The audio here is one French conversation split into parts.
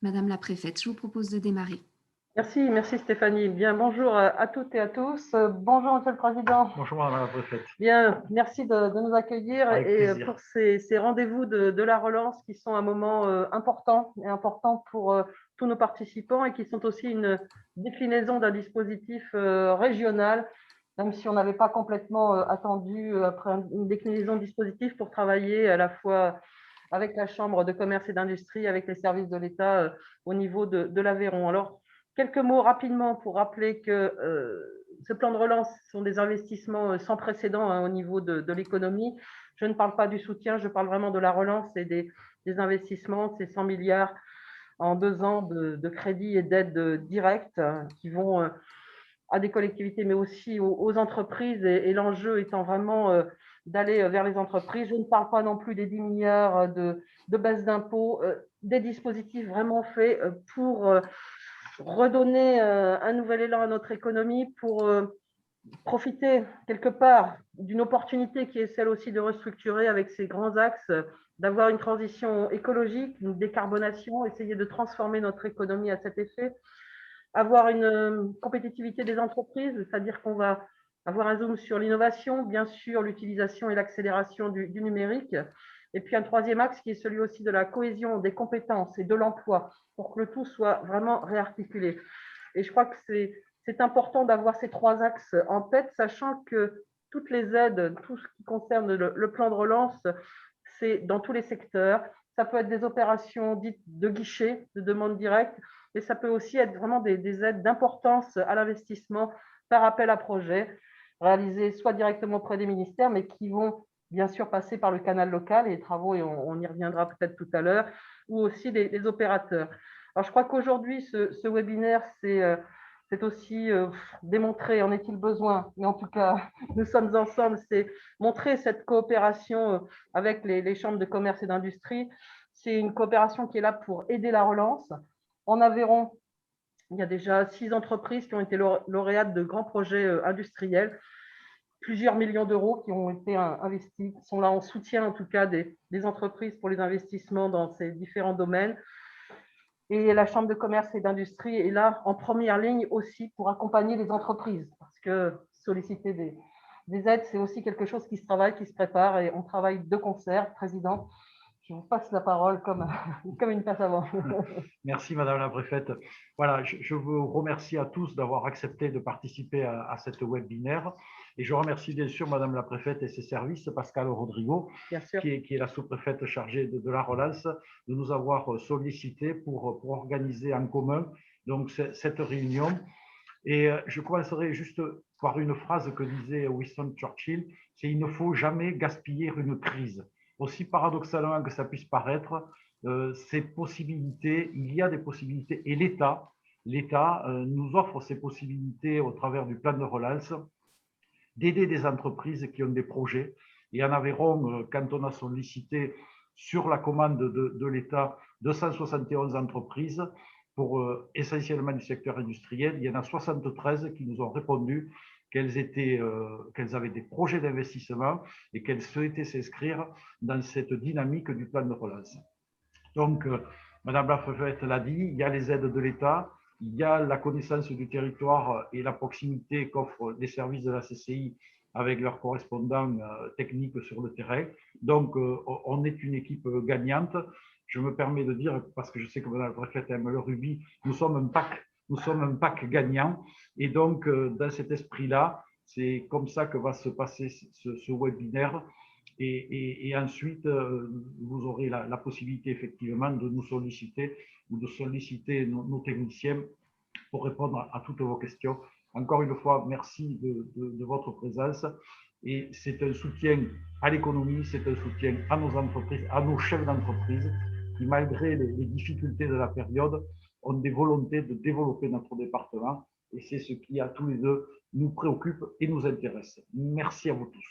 Madame la préfète, je vous propose de démarrer. Merci Stéphanie. Bien, bonjour à toutes et à tous. Bonjour Monsieur le Président. Bonjour Madame la préfète. Bien, merci de nous accueillir Avec et plaisir. pour ces rendez-vous de la relance qui sont un moment important pour tous nos participants et qui sont aussi une déclinaison d'un dispositif régional, même si on n'avait pas complètement attendu après une déclinaison de dispositif pour travailler à la fois avec la Chambre de commerce et d'industrie, avec les services de l'État au niveau de l'Aveyron. Alors, quelques mots rapidement pour rappeler que ce plan de relance sont des investissements sans précédent au niveau de l'économie. Je ne parle pas du soutien, je parle vraiment de la relance et des investissements, ces 100 milliards en 2 ans de crédits et d'aides directes qui vont à des collectivités, mais aussi aux entreprises. Et l'enjeu étant vraiment d'aller vers les entreprises. Je ne parle pas non plus des 10 milliards de baisse d'impôts, des dispositifs vraiment faits pour redonner un nouvel élan à notre économie, pour profiter quelque part d'une opportunité qui est celle aussi de restructurer avec ces grands axes, d'avoir une transition écologique, une décarbonation, essayer de transformer notre économie à cet effet, avoir une compétitivité des entreprises, c'est-à-dire qu'on va avoir un zoom sur l'innovation, bien sûr l'utilisation et l'accélération du numérique, et puis un troisième axe qui est celui aussi de la cohésion des compétences et de l'emploi, pour que le tout soit vraiment réarticulé. Et je crois que c'est important d'avoir ces trois axes en tête, sachant que toutes les aides, tout ce qui concerne le plan de relance, c'est dans tous les secteurs. Ça peut être des opérations dites de guichet, de demande directe, mais ça peut aussi être vraiment des aides d'importance à l'investissement par appel à projet, réalisées soit directement auprès des ministères, mais qui vont bien sûr passer par le canal local et les travaux, et on y reviendra peut-être tout à l'heure, ou aussi des opérateurs. Alors, je crois qu'aujourd'hui, ce webinaire, c'est aussi démontrer, en est-il besoin, mais en tout cas, nous sommes ensemble, c'est montrer cette coopération avec les chambres de commerce et d'industrie. C'est une coopération qui est là pour aider la relance. En Aveyron, il y a déjà 6 entreprises qui ont été lauréates de grands projets industriels, plusieurs millions d'euros qui ont été investis, qui sont là en soutien en tout cas des entreprises pour les investissements dans ces différents domaines. Et la Chambre de commerce et d'industrie est là en première ligne aussi pour accompagner les entreprises, parce que solliciter des aides, c'est aussi quelque chose qui se travaille, qui se prépare, et on travaille de concert. Président, je vous passe la parole comme une passe avant. Merci Madame la préfète. Voilà, je vous remercie à tous d'avoir accepté de participer à cette webinaire. Et je remercie bien sûr Madame la préfète et ses services, Pascal Rodrigo, qui est la sous-préfète chargée de la relance, de nous avoir sollicité pour organiser en commun donc cette réunion. Et je commencerai juste par une phrase que disait Winston Churchill, c'est « il ne faut jamais gaspiller une crise ». Aussi paradoxalement que ça puisse paraître, ces possibilités, il y a des possibilités, et l'État nous offre ces possibilités au travers du plan de relance, d'aider des entreprises qui ont des projets. Et en Aveyron, quand on a sollicité sur la commande de l'État 271 entreprises, pour essentiellement du secteur industriel, il y en a 73 qui nous ont répondu qu'elles avaient des projets d'investissement et qu'elles souhaitaient s'inscrire dans cette dynamique du plan de relance. Donc, Madame la préfète l'a dit, il y a les aides de l'État, il y a la connaissance du territoire et la proximité qu'offrent les services de la CCI avec leurs correspondants techniques sur le terrain. Donc, on est une équipe gagnante. Je me permets de dire, parce que je sais que Madame la préfète aime le rugby, nous sommes un pack gagnant. Et donc, dans cet esprit-là, c'est comme ça que va se passer ce webinaire. Et ensuite, vous aurez la possibilité effectivement de nous solliciter ou de solliciter nos techniciens pour répondre à toutes vos questions. Encore une fois, merci de votre présence. Et c'est un soutien à l'économie, c'est un soutien à nos entreprises, à nos chefs d'entreprise qui, malgré les difficultés de la période, ont des volontés de développer notre département. Et c'est ce qui, à tous les deux, nous préoccupe et nous intéresse. Merci à vous tous.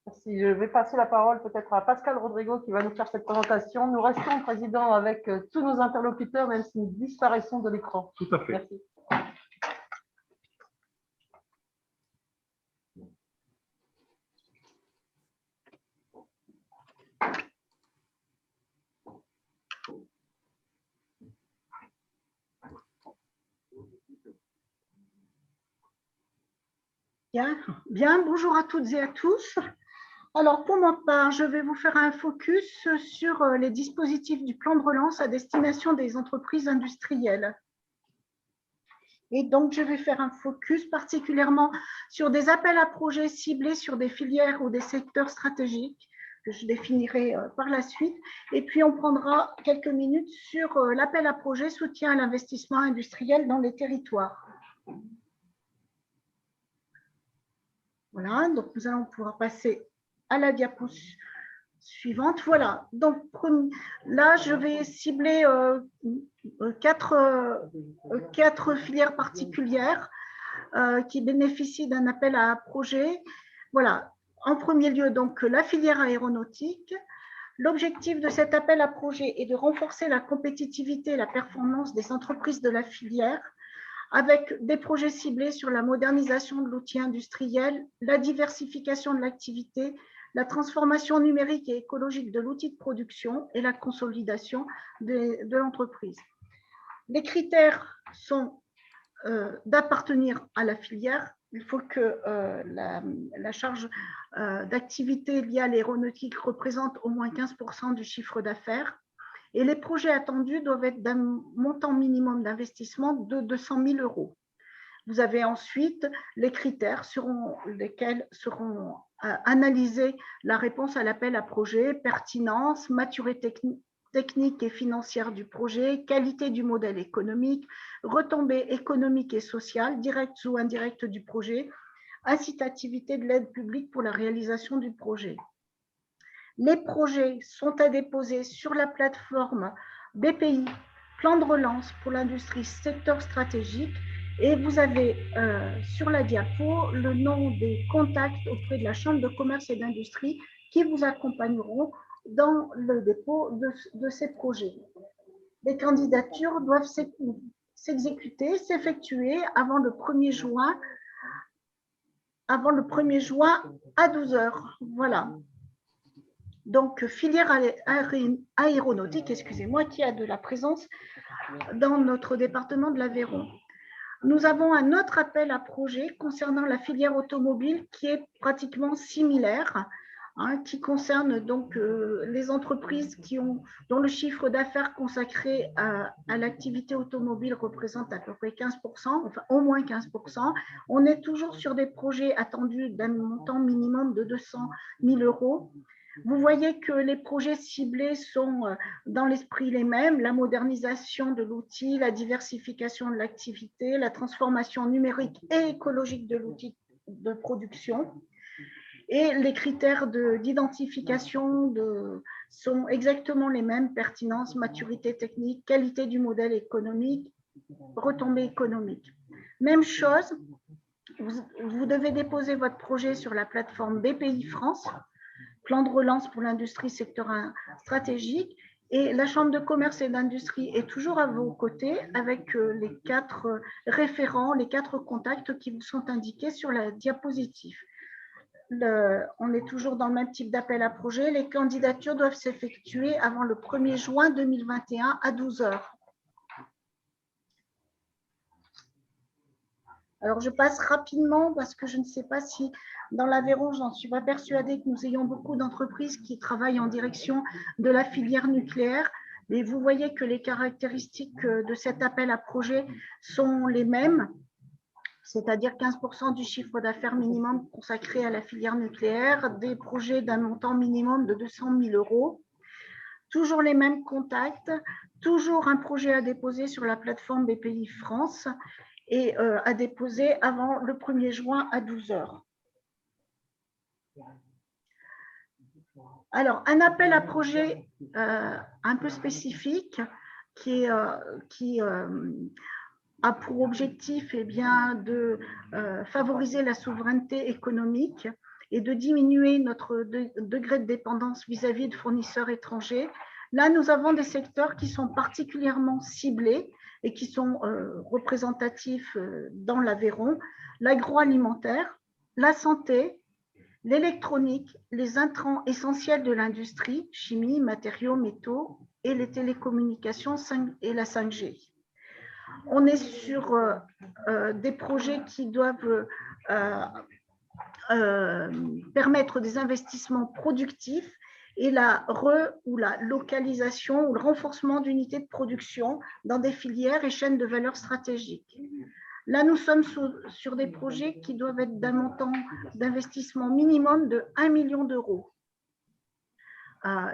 Merci. Je vais passer la parole peut-être à Pascal Rodrigo qui va nous faire cette présentation. Nous restons, Président, avec tous nos interlocuteurs, même si nous disparaissons de l'écran. Tout à fait. Merci. Bien, bonjour à toutes et à tous. Alors, pour ma part, je vais vous faire un focus sur les dispositifs du plan de relance à destination des entreprises industrielles. Et donc, je vais faire un focus particulièrement sur des appels à projets ciblés sur des filières ou des secteurs stratégiques que je définirai par la suite. Et puis, on prendra quelques minutes sur l'appel à projets soutien à l'investissement industriel dans les territoires. Voilà, donc nous allons pouvoir passer à la diapo suivante. Voilà, donc là, je vais cibler quatre filières particulières qui bénéficient d'un appel à projet. Voilà, en premier lieu, donc la filière aéronautique. L'objectif de cet appel à projet est de renforcer la compétitivité et la performance des entreprises de la filière avec des projets ciblés sur la modernisation de l'outil industriel, la diversification de l'activité, la transformation numérique et écologique de l'outil de production et la consolidation de l'entreprise. Les critères sont d'appartenir à la filière. Il faut que la charge d'activité liée à l'aéronautique représente au moins 15% du chiffre d'affaires. Et les projets attendus doivent être d'un montant minimum d'investissement de 200 000 €. Vous avez ensuite les critères selon lesquels seront analysés la réponse à l'appel à projet, pertinence, maturité technique et financière du projet, qualité du modèle économique, retombées économiques et sociales, directes ou indirectes du projet, incitativité de l'aide publique pour la réalisation du projet. Les projets sont à déposer sur la plateforme BPI, plan de relance pour l'industrie secteur stratégique. Et vous avez sur la diapo le nom des contacts auprès de la Chambre de commerce et d'industrie qui vous accompagneront dans le dépôt de ces projets. Les candidatures doivent s'exécuter, s'effectuer avant le 1er juin à 12 h. Voilà. Donc, filière aéronautique, excusez-moi, qui a de la présence dans notre département de l'Aveyron. Nous avons un autre appel à projet concernant la filière automobile qui est pratiquement similaire, qui concerne donc les entreprises dont le chiffre d'affaires consacré à l'activité automobile représente à peu près 15%, enfin au moins 15%. On est toujours sur des projets attendus d'un montant minimum de 200 000 €. Vous voyez que les projets ciblés sont dans l'esprit les mêmes, la modernisation de l'outil, la diversification de l'activité, la transformation numérique et écologique de l'outil de production. Et les critères d'identification sont exactement les mêmes, pertinence, maturité technique, qualité du modèle économique, retombées économiques. Même chose, vous devez déposer votre projet sur la plateforme BPI France, plan de relance pour l'industrie secteur stratégique, et la Chambre de commerce et d'industrie est toujours à vos côtés avec les 4 référents, les 4 contacts qui vous sont indiqués sur la diapositive. On est toujours dans le même type d'appel à projet. Les candidatures doivent s'effectuer avant le 1er juin 2021 à 12 h. Alors, je passe rapidement parce que je ne sais pas si dans l'Aveyron, j'en suis pas persuadée que nous ayons beaucoup d'entreprises qui travaillent en direction de la filière nucléaire. Mais vous voyez que les caractéristiques de cet appel à projet sont les mêmes, c'est-à-dire 15% du chiffre d'affaires minimum consacré à la filière nucléaire, des projets d'un montant minimum de 200 000 €. Toujours les mêmes contacts, toujours un projet à déposer sur la plateforme BPI France et à déposer avant le 1er juin à 12 h. Alors, un appel à projet un peu spécifique qui a pour objectif de favoriser la souveraineté économique et de diminuer notre degré de dépendance vis-à-vis de fournisseurs étrangers. Là, nous avons des secteurs qui sont particulièrement ciblés et qui sont représentatifs dans l'Aveyron, l'agroalimentaire, la santé, l'électronique, les intrants essentiels de l'industrie, chimie, matériaux, métaux et les télécommunications et la 5G. On est sur des projets qui doivent permettre des investissements productifs et la localisation ou le renforcement d'unités de production dans des filières et chaînes de valeur stratégiques. Là, nous sommes sur des projets qui doivent être d'un montant d'investissement minimum de 1 million d'euros.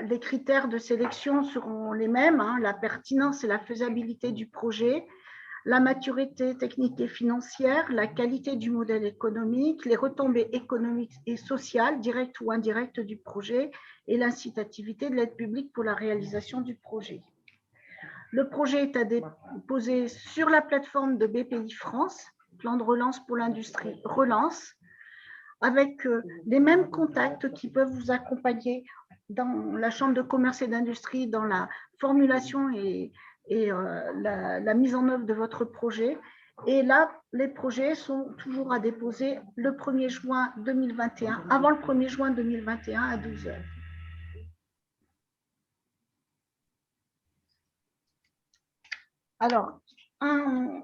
Les critères de sélection seront les mêmes, hein, la pertinence et la faisabilité du projet, la maturité technique et financière, la qualité du modèle économique, les retombées économiques et sociales, directes ou indirectes du projet, et l'incitativité de l'aide publique pour la réalisation du projet. Le projet est à déposer sur la plateforme de BPI France, plan de relance pour l'industrie Relance, avec les mêmes contacts qui peuvent vous accompagner dans la Chambre de commerce et d'industrie, dans la formulation et la mise en œuvre de votre projet. Et là, les projets sont toujours à déposer le 1er juin 2021, avant le 1er juin 2021 à 12 h. Alors, un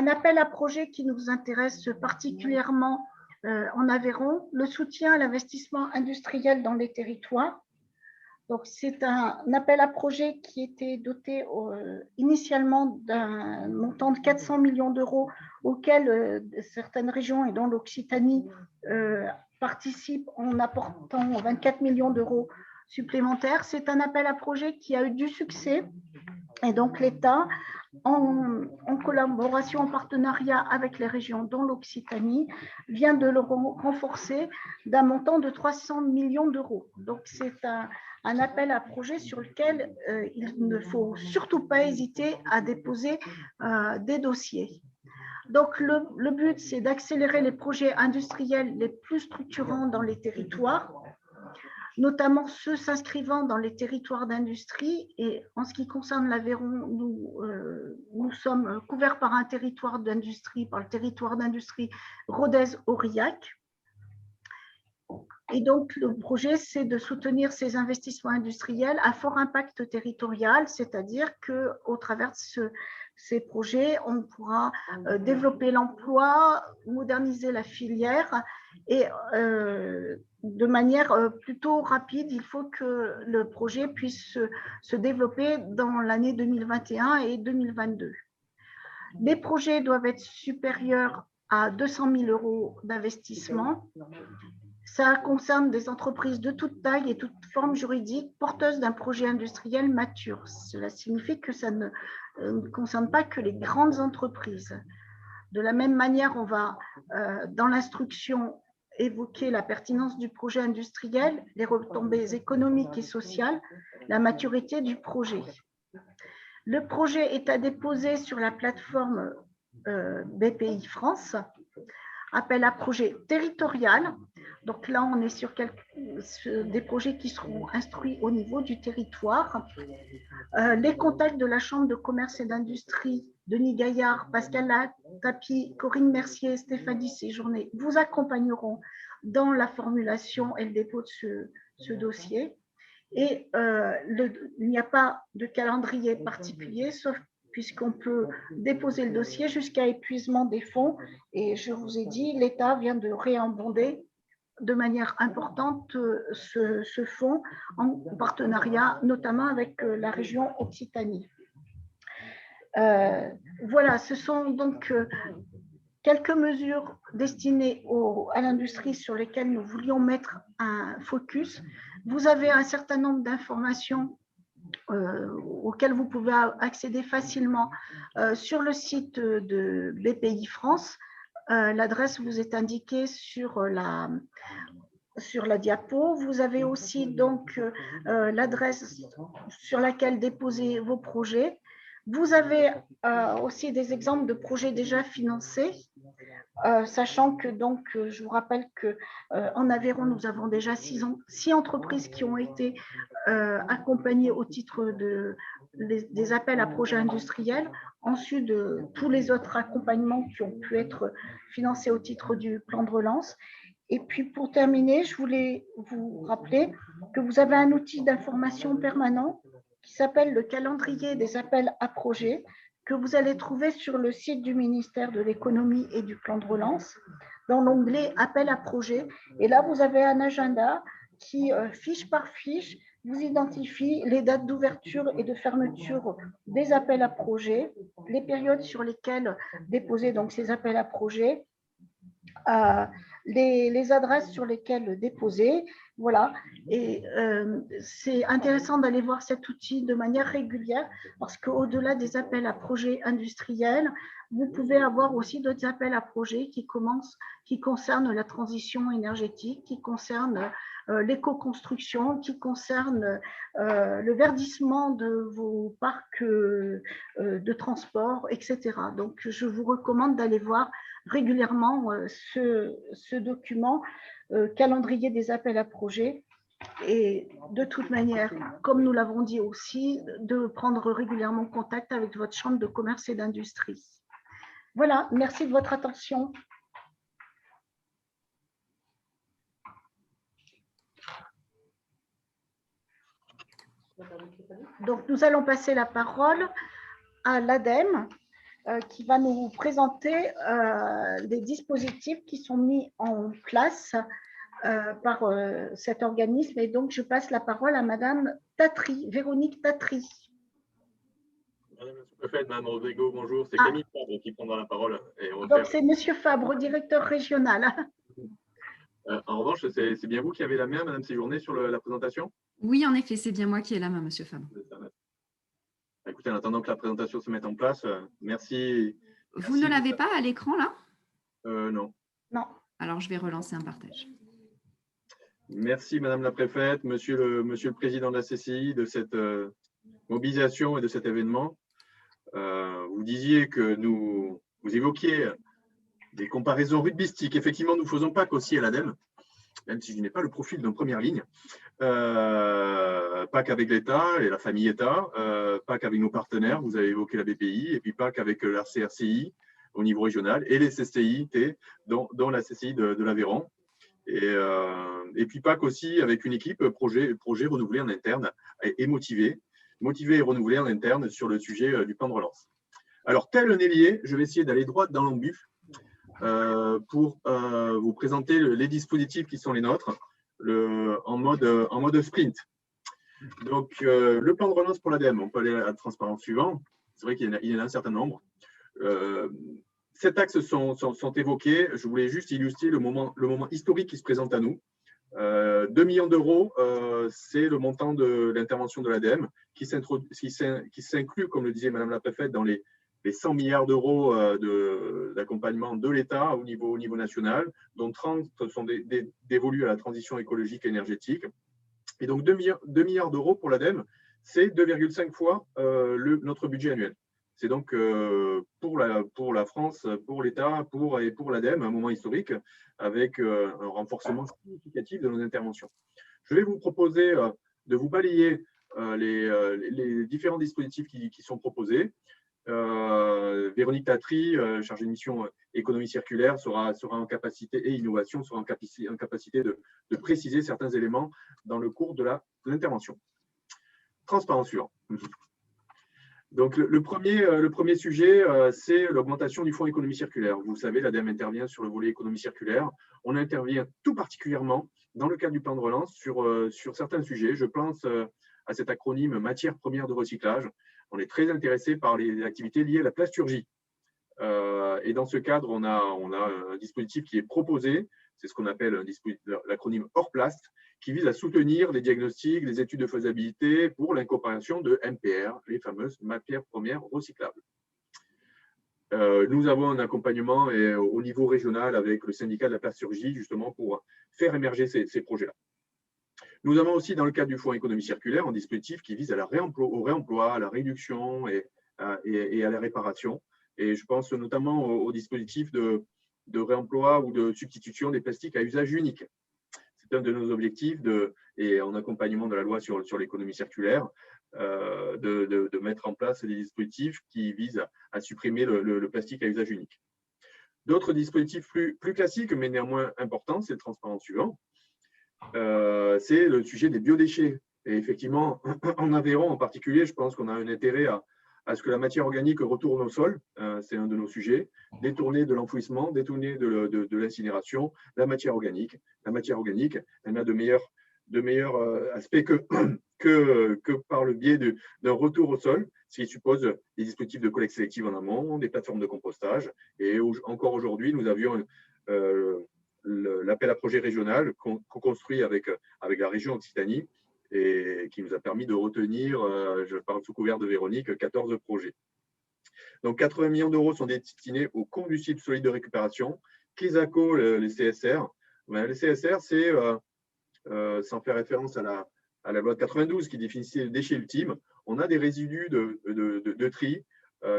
appel à projet qui nous intéresse particulièrement en Aveyron, le soutien à l'investissement industriel dans les territoires. Donc, c'est un appel à projet qui était doté initialement d'un montant de 400 millions d'euros auquel certaines régions et dont l'Occitanie participent en apportant 24 millions d'euros supplémentaires. C'est un appel à projet qui a eu du succès et donc l'État, en collaboration, en partenariat avec les régions dont l'Occitanie, vient de le renforcer d'un montant de 300 millions d'euros. Donc, c'est un appel à projet sur lequel il ne faut surtout pas hésiter à déposer des dossiers. Donc, le but, c'est d'accélérer les projets industriels les plus structurants dans les territoires, notamment ceux s'inscrivant dans les territoires d'industrie. Et en ce qui concerne l'Aveyron, nous sommes couverts par un territoire d'industrie, par le territoire d'industrie Rodez-Aurillac. Et donc, le projet, c'est de soutenir ces investissements industriels à fort impact territorial, c'est-à-dire qu'au travers de ces projets, on pourra développer l'emploi, moderniser la filière et de manière plutôt rapide, il faut que le projet puisse se développer dans l'année 2021 et 2022. Les projets doivent être supérieurs à 200 000 euros d'investissement. Ça concerne des entreprises de toute taille et toute forme juridique porteuses d'un projet industriel mature. Cela signifie que ça ne concerne pas que les grandes entreprises. De la même manière, on va, dans l'instruction, évoquer la pertinence du projet industriel, les retombées économiques et sociales, la maturité du projet. Le projet est à déposer sur la plateforme BPI France, appel à projet territorial. Donc là, on est sur des projets qui seront instruits au niveau du territoire. Les contacts de la Chambre de commerce et d'industrie, Denis Gaillard, Pascal Tapi, Corinne Mercier, Stéphanie Séjourné vous accompagneront dans la formulation et le dépôt de ce dossier. Et il n'y a pas de calendrier particulier, sauf puisqu'on peut déposer le dossier jusqu'à épuisement des fonds. Et je vous ai dit, l'État vient de réabonder de manière importante ce fonds en partenariat notamment avec la région Occitanie. Voilà, ce sont donc quelques mesures destinées à l'industrie sur lesquelles nous voulions mettre un focus. Vous avez un certain nombre d'informations auxquelles vous pouvez accéder facilement sur le site de BPI France. L'adresse vous est indiquée sur la diapo. Vous avez aussi donc l'adresse sur laquelle déposer vos projets. Vous avez aussi des exemples de projets déjà financés, sachant que donc je vous rappelle qu'en Aveyron, nous avons déjà 6 entreprises qui ont été accompagnées au titre des appels à projets industriels, ensuite de tous les autres accompagnements qui ont pu être financés au titre du plan de relance. Et puis pour terminer, je voulais vous rappeler que vous avez un outil d'information permanent qui s'appelle le calendrier des appels à projets, que vous allez trouver sur le site du ministère de l'économie et du plan de relance, dans l'onglet appel à projet. Et là, vous avez un agenda qui, fiche par fiche, vous identifie les dates d'ouverture et de fermeture des appels à projets, les périodes sur lesquelles déposer donc ces appels à projets, les adresses sur lesquelles déposer. Voilà. Et c'est intéressant d'aller voir cet outil de manière régulière parce qu'au-delà des appels à projets industriels, vous pouvez avoir aussi d'autres appels à projets qui concernent la transition énergétique, qui concernent l'éco-construction, qui concernent le verdissement de vos parcs de transport, etc. Donc, je vous recommande d'aller voir régulièrement ce document, calendrier des appels à projets. Et de toute manière, comme nous l'avons dit aussi, de prendre régulièrement contact avec votre chambre de commerce et d'industrie. Voilà, merci de votre attention. Donc, nous allons passer la parole à l'ADEME qui va nous présenter les dispositifs qui sont mis en place par cet organisme. Et donc, je passe la parole à Madame Tatry, Véronique Tatry. Madame la sous-préfète, Madame Rodrigo, bonjour. C'est Camille Fabre qui prendra la parole. Donc, c'est Monsieur Fabre, directeur régional. En revanche, c'est bien vous qui avez la main, Madame Séjourné, sur la présentation? Oui, en effet, c'est bien moi qui ai la main, Monsieur Fabre. Écoutez, en attendant que la présentation se mette en place, merci. Vous ne l'avez pas à l'écran, là? Non. Non. Alors, je vais relancer un partage. Merci, Madame la préfète, Monsieur le Président de la CCI, de cette mobilisation et de cet événement. Vous disiez que vous évoquiez des comparaisons rugbystiques. Effectivement, nous ne faisons pas qu'aussi à l'ADEME, même si je n'ai pas le profil de première ligne, pas qu'avec l'État et la famille État, pas qu'avec nos partenaires, vous avez évoqué la BPI, et puis pas qu'avec l'RCRCI au niveau régional, et les CCIT, dont la CCI de l'Aveyron, et puis pas qu'aussi avec une équipe projet renouvelé en interne et motivé et renouvelé en interne sur le sujet du plan de relance. Alors, tel un ailier, je vais essayer d'aller droit dans l'embûche pour vous présenter les dispositifs qui sont les nôtres en mode sprint. Donc, le plan de relance pour l'ADEME, on peut aller à la transparence suivante. C'est vrai qu'il y en a un certain nombre. 7 axes sont évoqués. Je voulais juste illustrer le moment historique qui se présente à nous. 2 millions d'euros, c'est le montant de l'intervention de l'ADEME qui s'inclut, comme le disait Madame la préfète, dans les 100 milliards d'euros d'accompagnement de l'État au niveau national, dont 30 sont dévolus à la transition écologique et énergétique. Et donc 2 milliards d'euros pour l'ADEME, c'est 2,5 fois notre budget annuel. C'est donc pour la France, pour l'État et pour l'ADEME, un moment historique avec un renforcement significatif de nos interventions. Je vais vous proposer de vous balayer les différents dispositifs qui sont proposés. Véronique Tatry, chargée de mission économie circulaire, sera en capacité, et innovation, sera en capacité de préciser certains éléments dans le cours de l'intervention. Transparence suivant. Donc, le premier sujet, c'est l'augmentation du fonds économie circulaire. Vous le savez, l'ADEME intervient sur le volet économie circulaire. On intervient tout particulièrement dans le cadre du plan de relance sur certains sujets. Je pense à cet acronyme matières premières de recyclage. On est très intéressé par les activités liées à la plasturgie. Et dans ce cadre, on a un dispositif qui est proposé, c'est ce qu'on appelle l'acronyme Orplast, qui vise à soutenir les diagnostics, les études de faisabilité pour l'incorporation de MPR, les fameuses matières premières recyclables. Nous avons un accompagnement au niveau régional avec le syndicat de la plasturgie, justement pour faire émerger ces projets-là. Nous avons aussi, dans le cadre du Fonds économie circulaire, un dispositif qui vise au réemploi, à la réduction et à la réparation. Et je pense notamment au dispositif de réemploi ou de substitution des plastiques à usage unique. C'est un de nos objectifs, et en accompagnement de la loi sur l'économie circulaire, de mettre en place des dispositifs qui visent à supprimer le plastique à usage unique. D'autres dispositifs plus classiques, mais néanmoins importants, c'est le transparent suivant. C'est le sujet des biodéchets. Et effectivement, en Aveyron en particulier, je pense qu'on a un intérêt à ce que la matière organique retourne au sol, c'est un de nos sujets, détourner de l'enfouissement, détourner de l'incinération, la matière organique. La matière organique, elle a de meilleurs aspects que par le biais d'un retour au sol, ce qui suppose des dispositifs de collecte sélective en amont, des plateformes de compostage. Et encore aujourd'hui, nous avions l'appel à projet régional co-construit avec la région Occitanie et qui nous a permis de retenir, je parle sous couvert de Véronique, 14 projets. Donc 80 millions d'euros sont destinés aux combustibles solides de récupération, CLISACO, les CSR. Les CSR, c'est, sans faire référence à la loi de 92 qui définissait le déchet ultime, on a des résidus de tri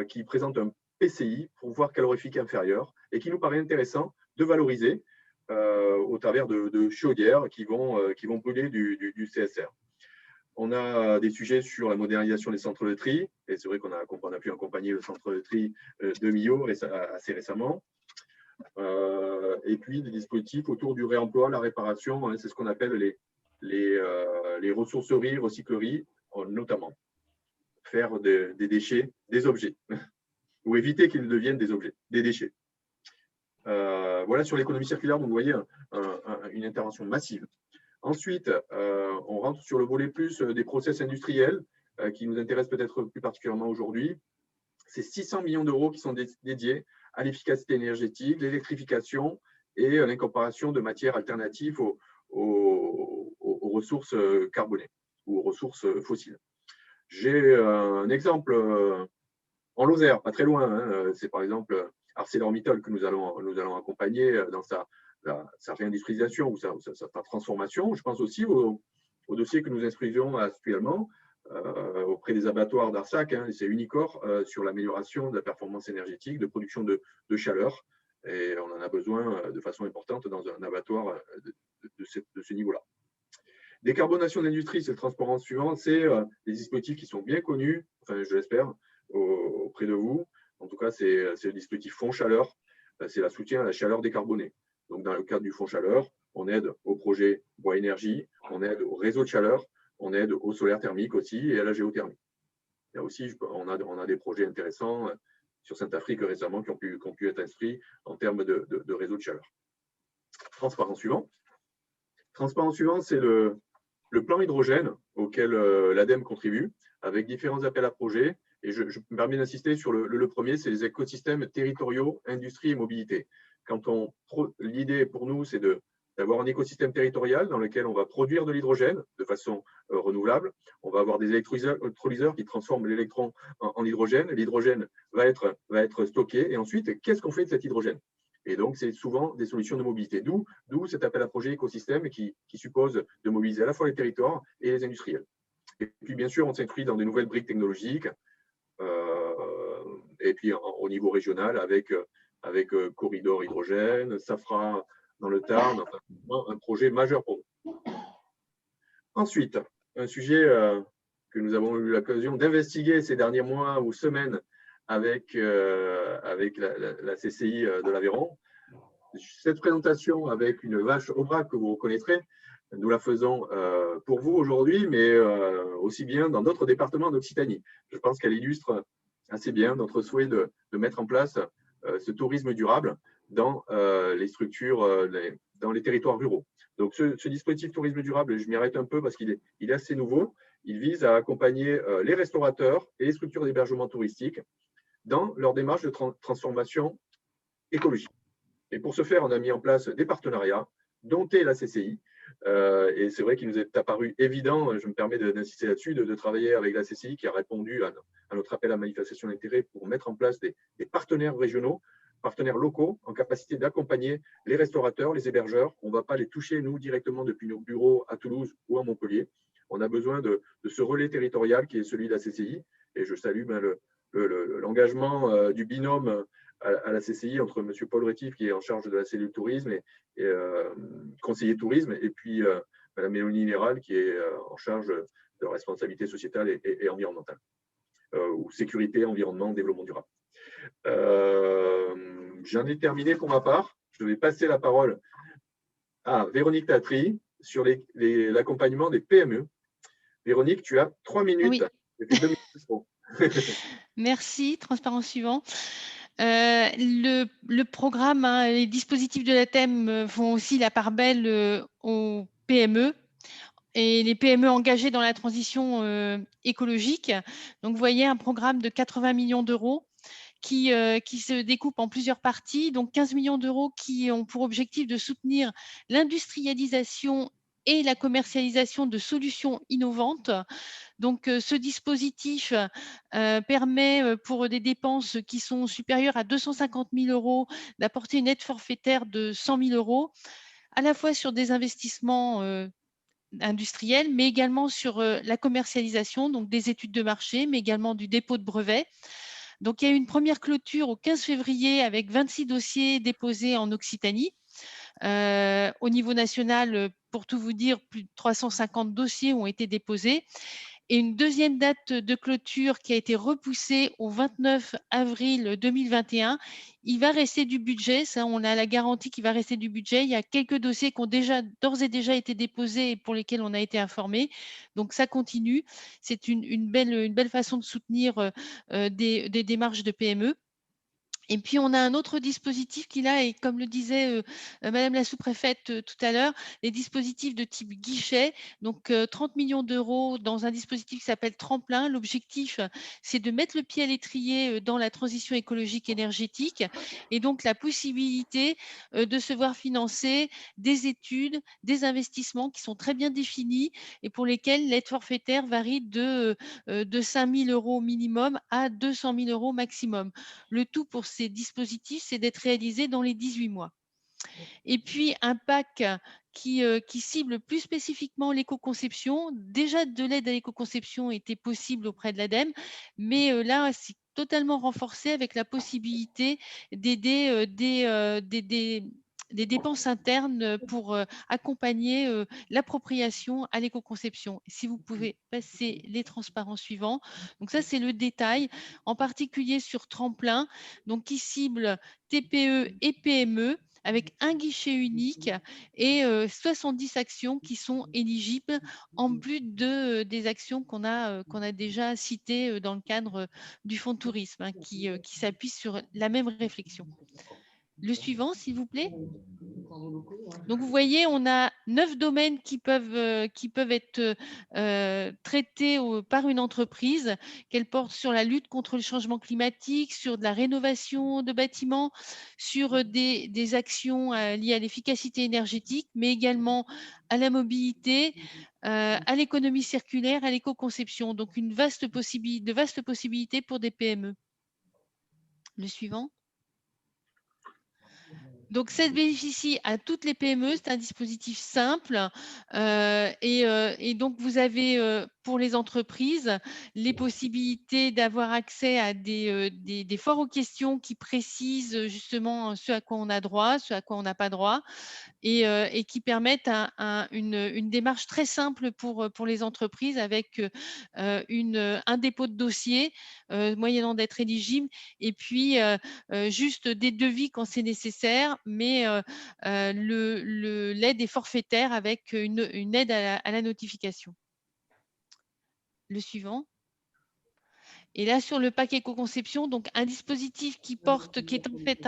qui présentent un PCI, pouvoir calorifique inférieur, et qui nous paraît intéressant de valoriser au travers de chaudières qui vont brûler du CSR. On a des sujets sur la modernisation des centres de tri, et c'est vrai qu'on a pu accompagner le centre de tri de Millau assez récemment. Et puis des dispositifs autour du réemploi, la réparation, hein, c'est ce qu'on appelle les ressourceries, recycleries, notamment. Faire des déchets des objets, ou éviter qu'ils ne deviennent des objets, des déchets. Voilà sur l'économie circulaire, donc vous voyez une intervention massive. Ensuite, on rentre sur le volet plus des process industriels qui nous intéressent peut-être plus particulièrement aujourd'hui. C'est 600 millions d'euros qui sont dédiés à l'efficacité énergétique, l'électrification et l'incorporation de matières alternatives aux ressources carbonées ou aux ressources fossiles. J'ai un exemple en Lozère, pas très loin, hein, c'est par exemple ArcelorMittal que nous allons accompagner dans sa réindustrialisation ou sa transformation. Je pense aussi au dossier que nous instruisons actuellement auprès des abattoirs d'Arsac, hein, c'est Unicor, sur l'amélioration de la performance énergétique, de production de chaleur. Et on en a besoin de façon importante dans un abattoir de ce niveau-là. Décarbonation de l'industrie, c'est le transparent suivant, c'est des dispositifs qui sont bien connus, enfin je l'espère, auprès de vous. En tout cas, c'est le dispositif Fonds Chaleur, c'est le soutien à la chaleur décarbonée. Donc, dans le cadre du Fonds Chaleur, on aide au projet bois énergie, on aide au réseau de chaleur, on aide au solaire thermique aussi et à la géothermie. Là aussi, on a des projets intéressants sur Saint-Afrique récemment qui ont pu être inscrits en termes de réseau de chaleur. Transparent suivant. Transparent suivant, c'est le plan hydrogène auquel l'ADEME contribue avec différents appels à projets. Et je me permets d'insister sur le premier, c'est les écosystèmes territoriaux, industrie et mobilité. L'idée pour nous, c'est d'avoir un écosystème territorial dans lequel on va produire de l'hydrogène de façon renouvelable. On va avoir des électrolyseurs qui transforment l'électron en hydrogène. L'hydrogène va être stocké. Et ensuite, qu'est-ce qu'on fait de cet hydrogène? Et donc, c'est souvent des solutions de mobilité. D'où cet appel à projet écosystème qui suppose de mobiliser à la fois les territoires et les industriels. Et puis, bien sûr, on s'inscrit dans des nouvelles briques technologiques. Et puis, au niveau régional, avec Corridor Hydrogène, Safra dans le Tarn, enfin, un projet majeur pour nous. Ensuite, un sujet que nous avons eu l'occasion d'investiguer ces derniers mois ou semaines avec la CCI de l'Aveyron. Cette présentation avec une vache Aubrac que vous reconnaîtrez, nous la faisons pour vous aujourd'hui, mais aussi bien dans d'autres départements d'Occitanie. Je pense qu'elle illustre assez bien notre souhait de mettre en place ce tourisme durable dans les structures, dans les territoires ruraux. Donc, ce dispositif tourisme durable, je m'y arrête un peu parce qu'il est assez nouveau. Il vise à accompagner les restaurateurs et les structures d'hébergement touristique dans leur démarche de transformation écologique. Et pour ce faire, on a mis en place des partenariats, dont est la CCI. Et c'est vrai qu'il nous est apparu évident, je me permets d'insister là-dessus, de travailler avec la CCI qui a répondu à notre appel à manifestation d'intérêt pour mettre en place des partenaires régionaux, partenaires locaux en capacité d'accompagner les restaurateurs, les hébergeurs. On ne va pas les toucher, nous, directement depuis nos bureaux à Toulouse ou à Montpellier. On a besoin de ce relais territorial qui est celui de la CCI. Et je salue l'engagement du binôme à la CCI entre M. Paul Rétif, qui est en charge de la cellule tourisme et conseiller tourisme, et puis Mme Mélanie Léral, qui est en charge de responsabilité sociétale et environnementale, ou sécurité, environnement, développement durable. J'en ai terminé pour ma part. Je vais passer la parole à Véronique Tatry sur l'accompagnement des PME. Véronique, tu as 3 minutes. Oui. Et puis 2 minutes. Merci. Transparent suivant. Le programme, hein, les dispositifs de l'ADEME font aussi la part belle aux PME et les PME engagées dans la transition écologique. Donc, vous voyez un programme de 80 millions d'euros qui se découpe en plusieurs parties. Donc, 15 millions d'euros qui ont pour objectif de soutenir l'industrialisation et la commercialisation de solutions innovantes. Donc, ce dispositif permet, pour des dépenses qui sont supérieures à 250 000 euros, d'apporter une aide forfaitaire de 100 000 euros, à la fois sur des investissements industriels, mais également sur la commercialisation, donc des études de marché, mais également du dépôt de brevets. Donc, il y a eu une première clôture au 15 février avec 26 dossiers déposés en Occitanie. Au niveau national, pour tout vous dire, plus de 350 dossiers ont été déposés. Et une deuxième date de clôture qui a été repoussée au 29 avril 2021. Il va rester du budget, ça, on a la garantie qu'il va rester du budget. Il y a quelques dossiers qui ont d'ores et déjà été déposés et pour lesquels on a été informé. Donc, ça continue. C'est une belle façon de soutenir des démarches de PME. Et puis, on a un autre dispositif qui, là, et comme le disait Madame la sous-préfète tout à l'heure, les dispositifs de type guichet, donc 30 millions d'euros dans un dispositif qui s'appelle Tremplin. L'objectif, c'est de mettre le pied à l'étrier dans la transition écologique énergétique et donc la possibilité de se voir financer des études, des investissements qui sont très bien définis et pour lesquels l'aide forfaitaire varie de 5 000 euros minimum à 200 000 euros maximum. Le tout pour ces dispositifs, c'est d'être réalisé dans les 18 mois. Et puis, un pack qui cible plus spécifiquement l'éco-conception. Déjà, de l'aide à l'éco-conception était possible auprès de l'ADEME, mais là, c'est totalement renforcé avec la possibilité d'aider des dépenses internes pour accompagner l'appropriation à l'éco-conception. Si vous pouvez passer les transparents suivants. Donc ça, c'est le détail, en particulier sur Tremplin, donc qui cible TPE et PME avec un guichet unique et 70 actions qui sont éligibles en plus des actions qu'on a déjà citées dans le cadre du fonds de tourisme, hein, qui s'appuie sur la même réflexion. Le suivant, s'il vous plaît. Donc, vous voyez, on a 9 domaines qui peuvent être traités par une entreprise, qu'elle porte sur la lutte contre le changement climatique, sur de la rénovation de bâtiments, sur des actions liées à l'efficacité énergétique, mais également à la mobilité, à l'économie circulaire, à l'éco-conception. Donc, de vastes possibilités pour des PME. Le suivant. Donc, ça bénéficie à toutes les PME, c'est un dispositif simple et donc vous avez pour les entreprises les possibilités d'avoir accès à des foires aux questions qui précisent justement ce à quoi on a droit, ce à quoi on n'a pas droit et qui permettent une démarche très simple pour les entreprises avec un dépôt de dossier moyennant d'être éligible et puis juste des devis quand c'est nécessaire, mais l'aide est forfaitaire avec une aide à la notification. Le suivant. Et là, sur le pack éco-conception, donc un dispositif qui est en fait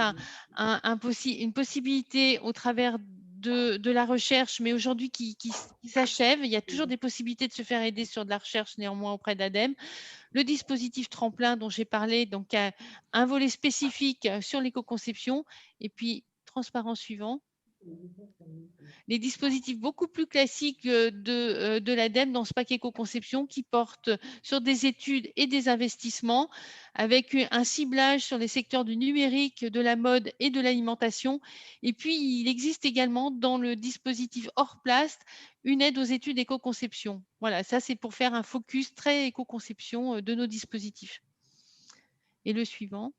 une possibilité au travers de la recherche, mais aujourd'hui qui s'achève. Il y a toujours des possibilités de se faire aider sur de la recherche, néanmoins auprès d'ADEME. Le dispositif Tremplin dont j'ai parlé, donc a un volet spécifique sur l'éco-conception. Et puis, transparent suivant. Les dispositifs beaucoup plus classiques de l'ADEME dans ce pack éco-conception qui porte sur des études et des investissements avec un ciblage sur les secteurs du numérique, de la mode et de l'alimentation. Et puis, il existe également dans le dispositif Orplast une aide aux études éco-conception. Voilà, ça c'est pour faire un focus très éco-conception de nos dispositifs. Et le suivant.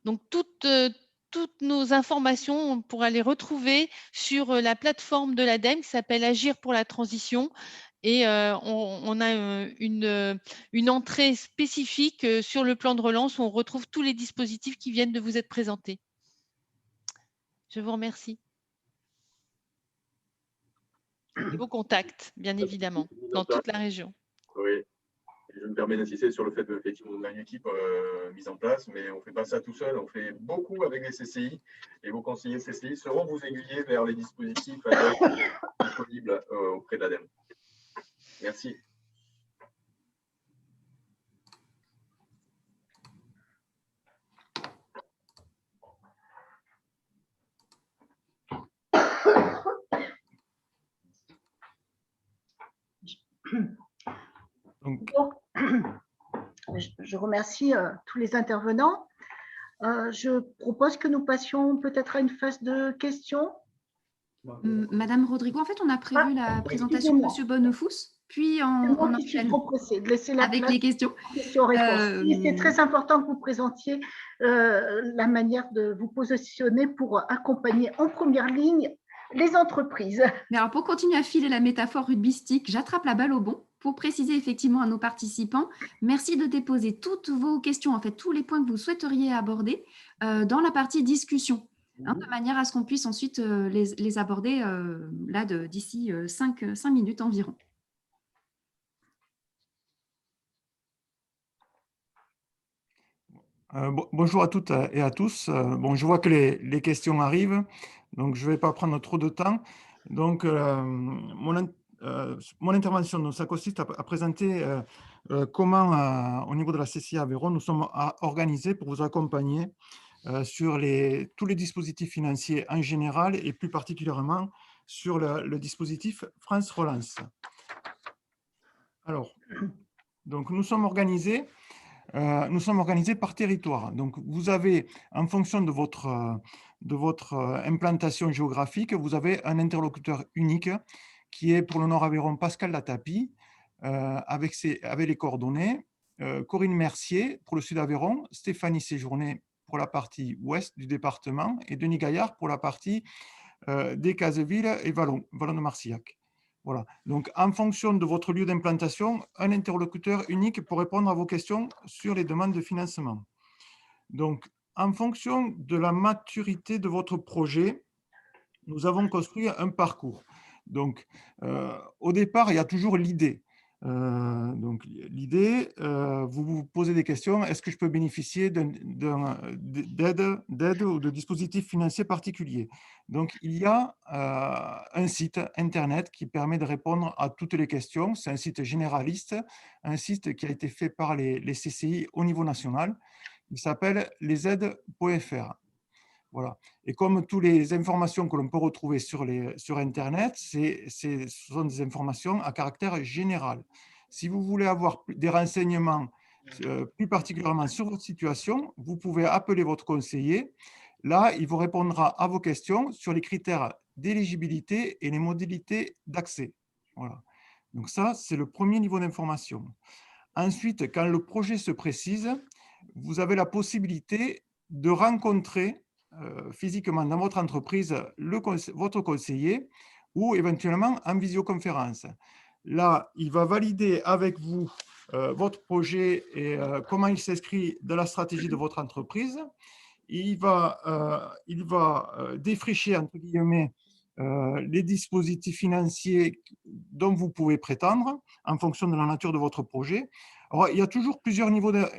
Donc, toutes nos informations, on pourra les retrouver sur la plateforme de l'ADEME qui s'appelle Agir pour la transition. Et on a une entrée spécifique sur le plan de relance où on retrouve tous les dispositifs qui viennent de vous être présentés. Je vous remercie. Et vos contacts, bien évidemment, dans toute la région. Oui. Je me permets d'insister sur le fait qu'effectivement, on a une équipe mise en place, mais on ne fait pas ça tout seul. On fait beaucoup avec les CCI et vos conseillers CCI seront vous aiguiller vers les dispositifs disponibles auprès de l'ADEME. Merci. Donc, je remercie tous les intervenants. Je propose que nous passions peut-être à une phase de questions. Madame Rodrigo, en fait, on a prévu la présentation de Monsieur Bonnefous, puis on enchaîne de laisser la avec place les questions. C'est très important que vous présentiez la manière de vous positionner pour accompagner en première ligne les entreprises. Mais alors, pour continuer à filer la métaphore rugbystique, j'attrape la balle au bon pour préciser effectivement à nos participants, merci de déposer toutes vos questions, en fait, tous les points que vous souhaiteriez aborder dans la partie discussion, de manière à ce qu'on puisse ensuite les aborder là d'ici 5 minutes environ. Bonjour à toutes et à tous. Bon, je vois que les questions arrivent, donc je ne vais pas prendre trop de temps. Donc, mon intervention donc, ça consiste à présenter comment, au niveau de la CCI Aveyron, nous sommes organisés pour vous accompagner sur tous les dispositifs financiers en général et plus particulièrement sur le dispositif France Relance. Alors, donc nous sommes organisés par territoire. Donc, vous avez, en fonction de votre implantation géographique, vous avez un interlocuteur unique qui est pour le Nord Aveyron Pascal Latapi, avec les coordonnées, Corinne Mercier pour le Sud Aveyron, Stéphanie Séjourné pour la partie ouest du département et Denis Gaillard pour la partie des Caseville et Vallon de Marcillac. Voilà. Donc, en fonction de votre lieu d'implantation, un interlocuteur unique pour répondre à vos questions sur les demandes de financement. Donc, en fonction de la maturité de votre projet, nous avons construit un parcours. Donc, au départ, il y a toujours l'idée. Donc, l'idée, vous vous posez des questions. Est-ce que je peux bénéficier d'aide ou de dispositifs financiers particuliers? Donc, il y a un site Internet qui permet de répondre à toutes les questions. C'est un site généraliste, un site qui a été fait par les CCI au niveau national. Il s'appelle lesaides.fr. Voilà. Et comme toutes les informations que l'on peut retrouver sur Internet, ce sont des informations à caractère général. Si vous voulez avoir des renseignements plus particulièrement sur votre situation, vous pouvez appeler votre conseiller. Là, il vous répondra à vos questions sur les critères d'éligibilité et les modalités d'accès. Voilà. Donc ça, c'est le premier niveau d'information. Ensuite, quand le projet se précise, vous avez la possibilité de rencontrer physiquement dans votre entreprise votre conseiller ou éventuellement en visioconférence. Là, il va valider avec vous votre projet et comment il s'inscrit dans la stratégie de votre entreprise. Il va défricher, entre guillemets, les dispositifs financiers dont vous pouvez prétendre en fonction de la nature de votre projet. Alors, il y a toujours plusieurs niveaux de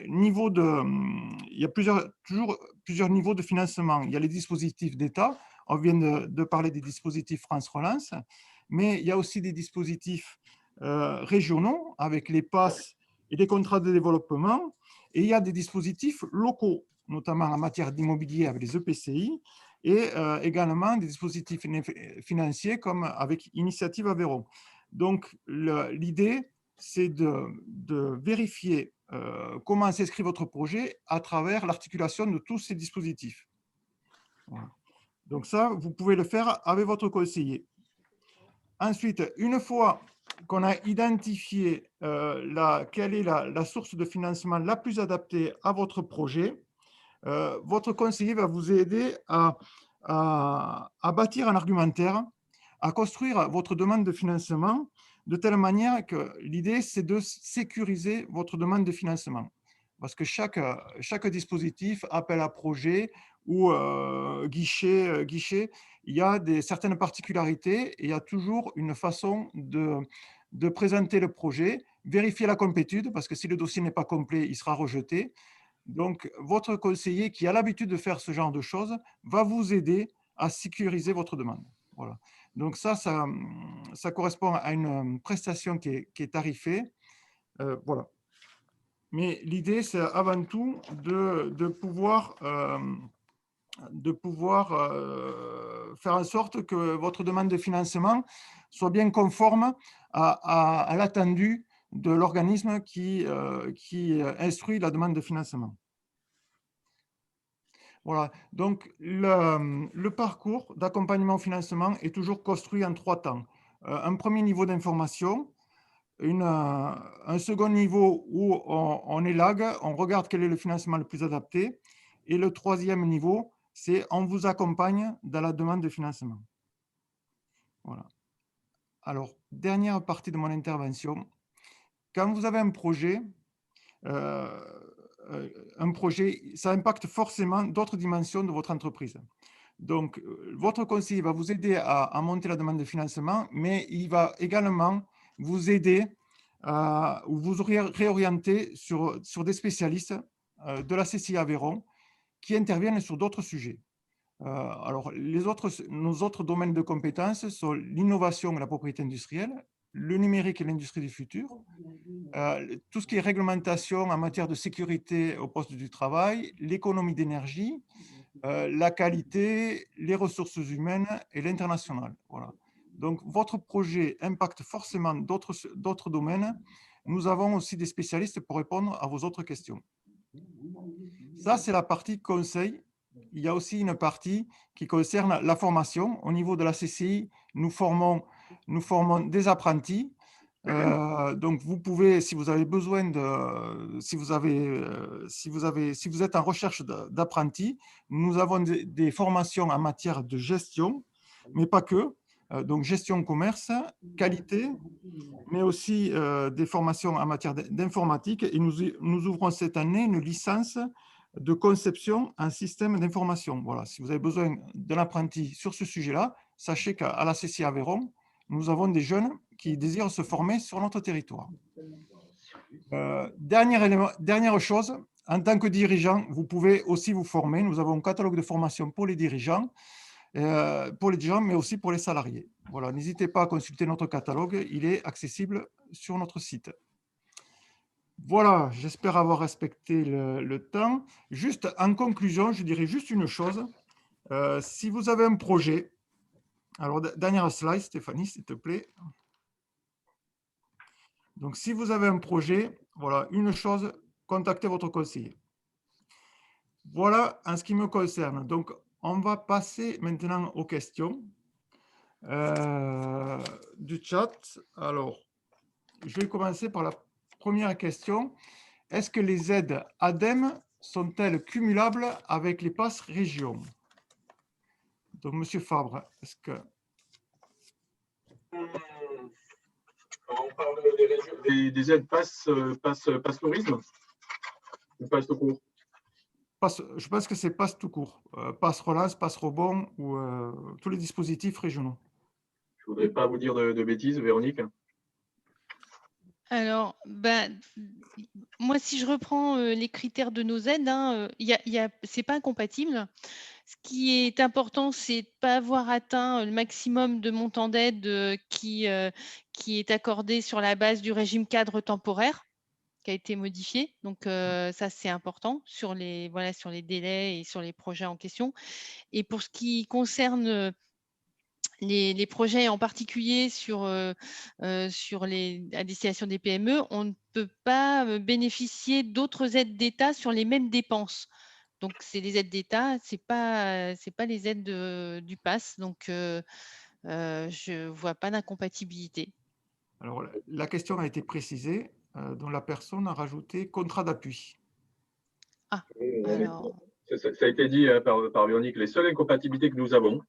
financement. Il y a les dispositifs d'État. On vient de parler des dispositifs France Relance, mais il y a aussi des dispositifs régionaux avec les PASS et les contrats de développement. Et il y a des dispositifs locaux, notamment en matière d'immobilier avec les EPCI et également des dispositifs financiers comme avec Initiative Aveyron. Donc, l'idée, c'est de vérifier comment s'inscrit votre projet à travers l'articulation de tous ces dispositifs. Voilà. Donc ça, vous pouvez le faire avec votre conseiller. Ensuite, une fois qu'on a identifié quelle est la source de financement la plus adaptée à votre projet, votre conseiller va vous aider à bâtir un argumentaire, à construire votre demande de financement de telle manière que l'idée, c'est de sécuriser votre demande de financement. Parce que chaque dispositif, appel à projet ou guichet, il y a certaines particularités et il y a toujours une façon de présenter le projet vérifier la complétude, parce que si le dossier n'est pas complet, il sera rejeté. Donc, votre conseiller qui a l'habitude de faire ce genre de choses va vous aider à sécuriser votre demande. Voilà. Donc, ça correspond à une prestation qui est tarifée. Voilà. Mais l'idée, c'est avant tout de pouvoir faire en sorte que votre demande de financement soit bien conforme à l'attendu de l'organisme qui instruit la demande de financement. Voilà, donc le parcours d'accompagnement au financement est toujours construit en 3 temps. Un premier niveau d'information, un second niveau où on élague, on regarde quel est le financement le plus adapté, et le troisième niveau, c'est on vous accompagne dans la demande de financement. Voilà. Alors, dernière partie de mon intervention, quand vous avez un projet, ça impacte forcément d'autres dimensions de votre entreprise. Donc, votre conseiller va vous aider à monter la demande de financement, mais il va également vous aider ou vous réorienter sur des spécialistes de la CCI Aveyron qui interviennent sur d'autres sujets. Alors, nos autres domaines de compétences sont l'innovation et la propriété industrielle, le numérique et l'industrie du futur, tout ce qui est réglementation en matière de sécurité au poste du travail, l'économie d'énergie, la qualité, les ressources humaines et l'international. Voilà. Donc, votre projet impacte forcément d'autres domaines. Nous avons aussi des spécialistes pour répondre à vos autres questions. Ça, c'est la partie conseil. Il y a aussi une partie qui concerne la formation. Au niveau de la CCI, nous formons des apprentis. Donc, vous pouvez, si vous avez besoin de, si vous êtes en recherche d'apprentis, nous avons des formations en matière de gestion, mais pas que. Donc, gestion commerce, qualité, mais aussi des formations en matière d'informatique. Et nous ouvrons cette année une licence de conception en système d'information. Voilà, si vous avez besoin d'un apprenti sur ce sujet-là, sachez qu'à la CCI Aveyron, nous avons des jeunes qui désirent se former sur notre territoire. Dernière chose, en tant que dirigeant, vous pouvez aussi vous former. Nous avons un catalogue de formation pour les dirigeants, mais aussi pour les salariés. Voilà, n'hésitez pas à consulter notre catalogue, il est accessible sur notre site. Voilà, j'espère avoir respecté le temps. Juste en conclusion, je dirais juste une chose. Si vous avez un projet, alors dernière slide, Stéphanie, s'il te plaît. Donc, si vous avez un projet, voilà, une chose, contactez votre conseiller. Voilà en ce qui me concerne. Donc, on va passer maintenant aux questions du chat. Alors, je vais commencer par la première question. Est-ce que les aides ADEME sont-elles cumulables avec les passes région? Donc, Monsieur Fabre, est-ce que... On parle des aides passe tourisme ou passe tout court? Je pense que c'est passe tout court. Passe relance, passe rebond ou tous les dispositifs régionaux. Je ne voudrais pas vous dire de bêtises, Véronique. Alors, moi, si je reprends les critères de nos aides, c'est pas incompatible. Ce qui est important, c'est de ne pas avoir atteint le maximum de montant d'aide qui est accordé sur la base du régime cadre temporaire qui a été modifié. Donc, ça, c'est important sur les délais et sur les projets en question. Et pour ce qui concerne les projets en particulier à destination des PME, on ne peut pas bénéficier d'autres aides d'État sur les mêmes dépenses. Donc, c'est les aides d'État, ce n'est pas les aides du PASS. Donc, je ne vois pas d'incompatibilité. Alors, la question a été précisée, dont la personne a rajouté contrat d'appui. Ah, alors... Ça a été dit par Véronique. Les seules incompatibilités que nous avons,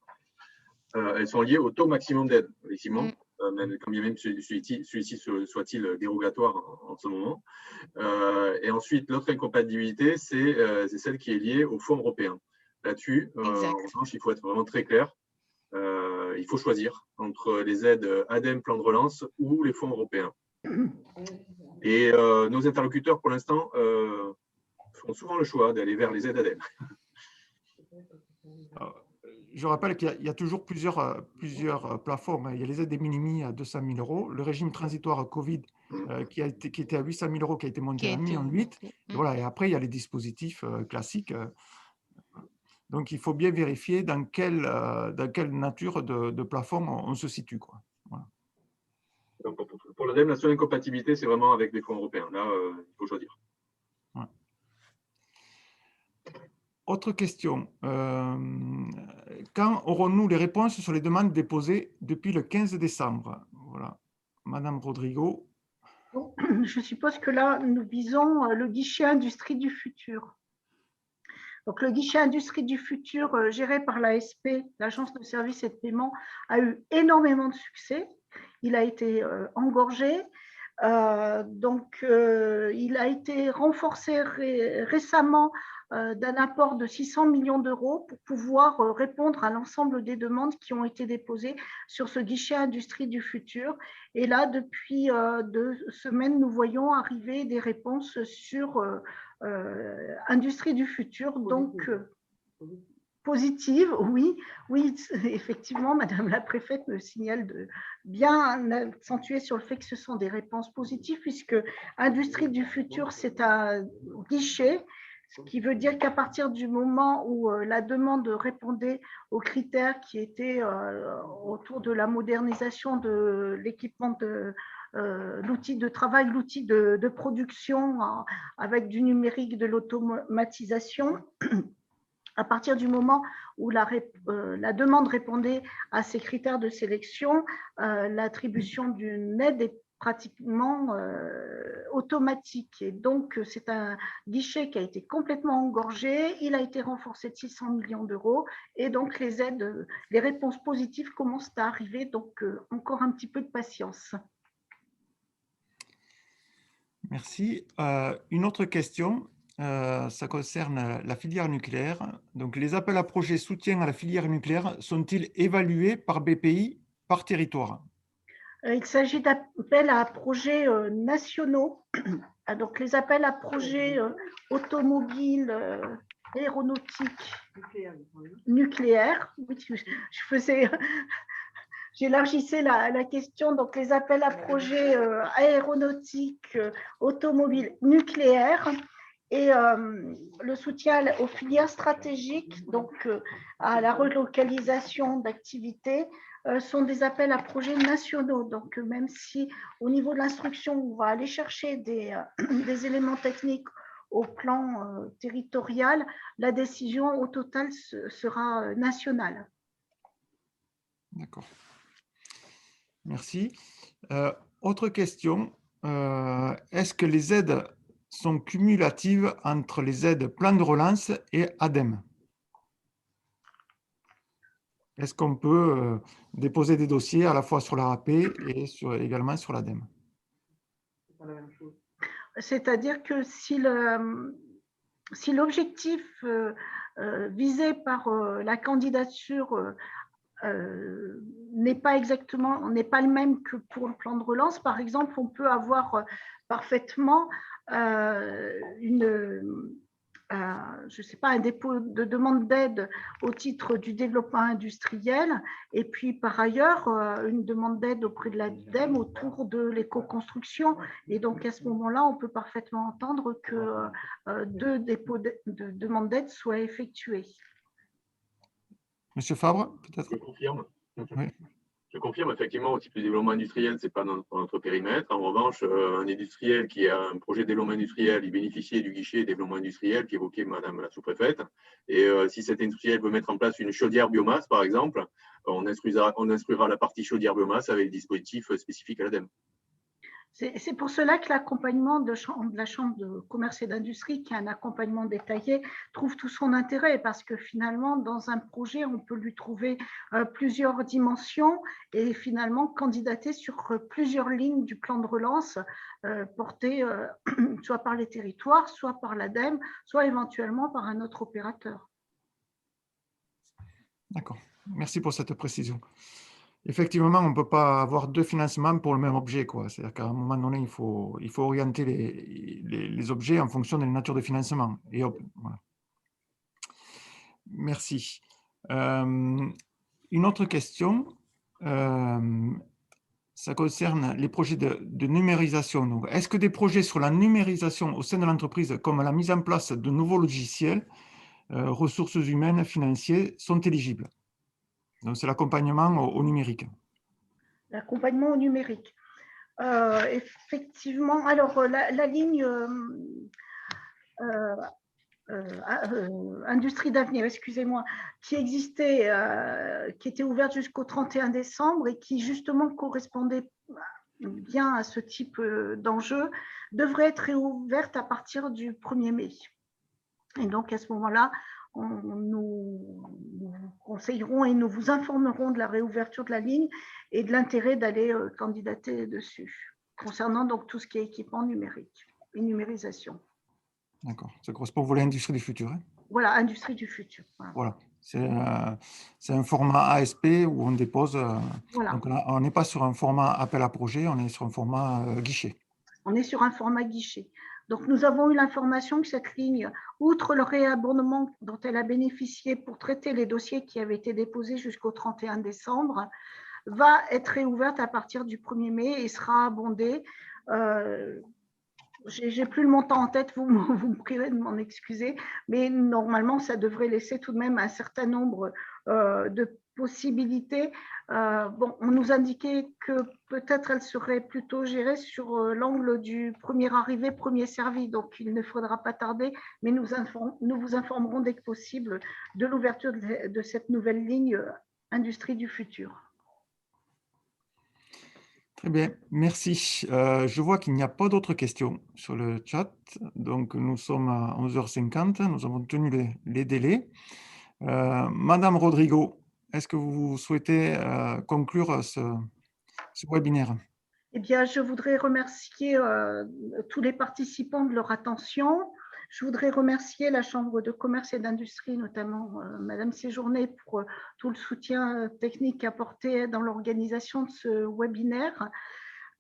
elles sont liées au taux maximum d'aide, effectivement, quand bien même celui-ci soit-il dérogatoire en ce moment. Et ensuite, l'autre incompatibilité, c'est celle qui est liée au fonds européen. Là-dessus, en revanche, il faut être vraiment très clair. Il faut choisir entre les aides ADEME, plan de relance ou les fonds européens. Et nos interlocuteurs, pour l'instant, font souvent le choix d'aller vers les aides ADEME. Je rappelle qu'il y a toujours plusieurs plafonds. Il y a les aides des minimis à 200 000 €, le régime transitoire Covid qui était à 800 000 € qui a été monté à 1,8 million. Et, voilà, et après, il y a les dispositifs classiques. Donc, il faut bien vérifier dans quelle nature de plafond on se situe, quoi. Voilà. Donc, pour l'ADEME, la seule incompatibilité, c'est vraiment avec des fonds européens. Là, il faut choisir. Ouais. Autre question. Quand aurons-nous les réponses sur les demandes déposées depuis le 15 décembre? Voilà. Madame Rodrigo. Je suppose que là, nous visons le guichet Industrie du futur. Donc, le guichet Industrie du futur, géré par l'ASP, l'Agence de services et de paiement, a eu énormément de succès. Il a été engorgé. Il a été renforcé récemment d'un apport de 600 millions d'euros pour pouvoir répondre à l'ensemble des demandes qui ont été déposées sur ce guichet Industrie du futur. Et là, depuis 2 semaines, nous voyons arriver des réponses sur Industrie du futur, donc positive, oui, effectivement, Madame la préfète me signale de bien accentuer sur le fait que ce sont des réponses positives, puisque Industrie du futur, c'est un guichet, ce qui veut dire qu'à partir du moment où la demande répondait aux critères qui étaient autour de la modernisation de l'équipement de l'outil de travail, l'outil de production avec du numérique, de l'automatisation, à partir du moment où la demande répondait à ces critères de sélection, l'attribution d'une aide est pratiquement automatique. Et donc, c'est un guichet qui a été complètement engorgé. Il a été renforcé de 600 millions d'euros. Et donc, les aides, les réponses positives commencent à arriver. Donc, encore un petit peu de patience. Merci. Une autre question. Ça concerne la filière nucléaire. Donc, les appels à projets soutien à la filière nucléaire sont-ils évalués par BPI par territoire? Il s'agit d'appels à projets nationaux. Donc, les appels à projets automobiles, aéronautiques, nucléaires. Oui, j'élargissais la question. Donc, les appels à projets aéronautiques, automobiles, nucléaires. Et le soutien aux filières stratégiques, donc à la relocalisation d'activités, sont des appels à projets nationaux. Donc, même si au niveau de l'instruction, on va aller chercher des éléments techniques au plan territorial, la décision au total sera nationale. D'accord. Merci. Autre question. Est-ce que les aides sont cumulatives entre les aides plan de relance et ADEME? Est-ce qu'on peut déposer des dossiers à la fois sur la RAP et également sur l'ADEME? C'est-à-dire que si l'objectif visé par la candidature n'est pas le même que pour le plan de relance, par exemple, on peut avoir parfaitement je sais pas, un dépôt de demande d'aide au titre du développement industriel et puis par ailleurs une demande d'aide auprès de l'ADEME autour de l'éco-construction. Et donc à ce moment-là, on peut parfaitement entendre que 2 dépôts de demande d'aide soient effectués. Monsieur Fabre, peut-être? Je confirme. Oui. Je confirme, effectivement, au type de développement industriel, ce n'est pas dans notre périmètre. En revanche, un industriel qui a un projet de développement industriel, il bénéficiait du guichet développement industriel qu'évoquait Madame la sous-préfète. Et si cet industriel veut mettre en place une chaudière biomasse, par exemple, on instruira la partie chaudière biomasse avec des dispositifs spécifiques à l'ADEME. C'est pour cela que l'accompagnement de la Chambre de commerce et d'industrie, qui est un accompagnement détaillé, trouve tout son intérêt parce que finalement, dans un projet, on peut lui trouver plusieurs dimensions et finalement candidater sur plusieurs lignes du plan de relance portées soit par les territoires, soit par l'ADEME, soit éventuellement par un autre opérateur. D'accord. Merci pour cette précision. Effectivement, on ne peut pas avoir deux financements pour le même objet, quoi. C'est-à-dire qu'à un moment donné, il faut orienter les objets en fonction de la nature de financement. Et hop, voilà. Merci. Une autre question, ça concerne les projets de numérisation. Donc, est-ce que des projets sur la numérisation au sein de l'entreprise, comme la mise en place de nouveaux logiciels, ressources humaines, financiers, sont éligibles? Donc, c'est l'accompagnement au numérique. L'accompagnement au numérique. Effectivement, alors la ligne Industrie d'avenir, excusez-moi, qui existait, qui était ouverte jusqu'au 31 décembre et qui justement correspondait bien à ce type d'enjeu, devrait être réouverte à partir du 1er mai. Et donc, à ce moment-là, nous vous conseillerons et nous vous informerons de la réouverture de la ligne et de l'intérêt d'aller candidater dessus, concernant donc tout ce qui est équipement numérique et numérisation. D'accord. Ça correspond au volet industrie du futur. Hein. Voilà, industrie du futur. Voilà. C'est un format ASP où on dépose. Voilà. Donc là, on n'est pas sur un format appel à projet, on est sur un format guichet. On est sur un format guichet. Donc, nous avons eu l'information que cette ligne, outre le réabonnement dont elle a bénéficié pour traiter les dossiers qui avaient été déposés jusqu'au 31 décembre, va être réouverte à partir du 1er mai et sera abondée. Je n'ai plus le montant en tête, vous me prierez de m'en excuser, mais normalement, ça devrait laisser tout de même un certain nombre de possibilités. Bon, on nous indiquait que peut-être elle serait plutôt gérée sur l'angle du premier arrivé, premier servi, donc il ne faudra pas tarder, mais nous vous informerons dès que possible de l'ouverture de cette nouvelle ligne Industrie du futur. Très bien, merci. Je vois qu'il n'y a pas d'autres questions sur le chat. Donc, nous sommes à 11h50. Nous avons tenu les délais. Madame Rodrigo, est-ce que vous souhaitez conclure ce webinaire? Eh bien, je voudrais remercier tous les participants de leur attention. Je voudrais remercier la Chambre de commerce et d'industrie, notamment Madame Séjourné, pour tout le soutien technique apporté dans l'organisation de ce webinaire.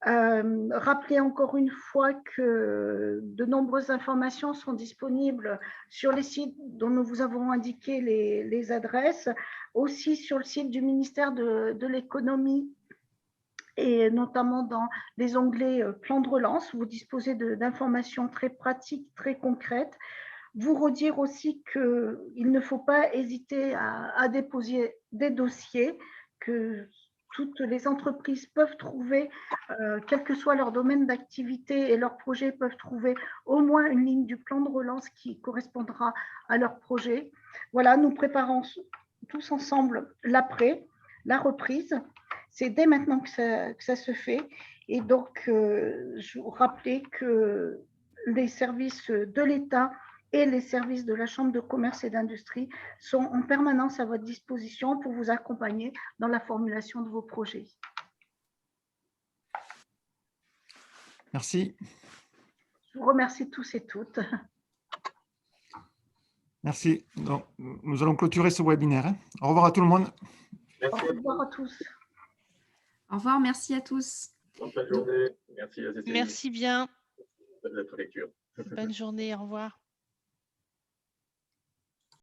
Rappelez encore une fois que de nombreuses informations sont disponibles sur les sites dont nous vous avons indiqué les adresses, aussi sur le site du ministère de l'économie et notamment dans les onglets plan de relance. Vous disposez d'informations très pratiques, très concrètes. Vous redire aussi qu'il ne faut pas hésiter à déposer des dossiers que toutes les entreprises peuvent trouver, quel que soit leur domaine d'activité et leurs projets, peuvent trouver au moins une ligne du plan de relance qui correspondra à leur projet. Voilà, nous préparons tous ensemble l'après, la reprise. C'est dès maintenant que ça se fait. Et donc, je vous rappelais que les services de l'État et les services de la Chambre de commerce et d'industrie sont en permanence à votre disposition pour vous accompagner dans la formulation de vos projets. Merci. Je vous remercie tous et toutes. Merci. Donc, nous allons clôturer ce webinaire. Au revoir à tout le monde. Merci. Au revoir à tous. Au revoir, merci à tous. Bonne fin de journée. Merci à CCI. Merci bien. Bonne lecture. Bonne journée, au revoir.